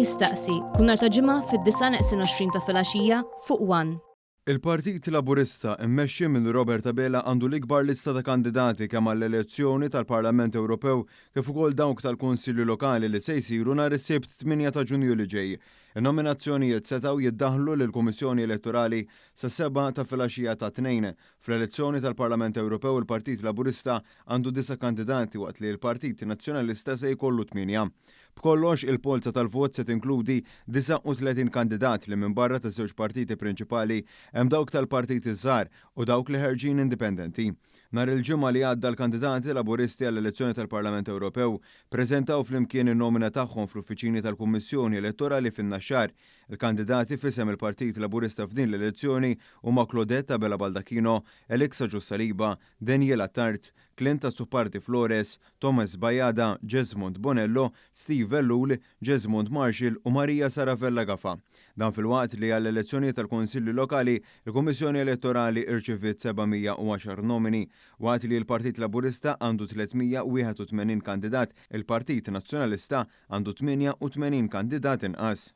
jistaqsi kull nhar ta' ġimgħa fid-9:20 ta' filgħaxija fuq One. Il-Partit Laburista immexxi minn Robert Abela għandu l-ikbar lista ta' kandidati kemm għall-elezzjoni tal-Parlament Ewropew kif ukoll dawk tal-Kunsilli Lokali li se jsiru nhar is-Sibt 8 ta' Ġunju li ġej. In-nominazzjonijiet setgħu jiddaħħlu lill-Kummissjoni Elettorali sa 7 ta' filgħaxija ta' Tnejn. Fl-elezzjoni tal-Parlament Ewropew il-Partit Laburista għandu 9 kandidati waqt li l-Partit Nazzjonalista se jkollu 8. B'kollox il-polza tal-vot se tinkludi 39 kandidat li minn barra ta' żewġ partiti prinċipali hemm dawk tal-partiti żgħar u dawk li ħerġin indipendenti. Nhar il-ġimgħa li għadda l-kandidati Laburisti għall-elezzjoni tal-Parlament Ewropew preżentaw flimkien in-nomina tagħhom fl-uffiċini tal-Kummissjoni Elettorali fin-Naxxar. Il-kandidati fisem il-Partit Laburista f'din l-elezzjoni huma Claudette Abela Baldacchino, Elixa Ġussaliba, Daniela Tart, Clinta Supparti Flores, Thomas Bajada, Jesmond Bonello, Steve Vellul, Jesmond Marshall u Marija Saravella Gafa. Dan fil-waqt li għall-elezzjoni tal-Konsilli Lokali, il-Kummissjoni Elettorali irċiviet 710 nomini, waqt li l-Partit Laburista għandu 381 kandidat, il-Partit Nazzjonalista għandu 88 kandidat inqas.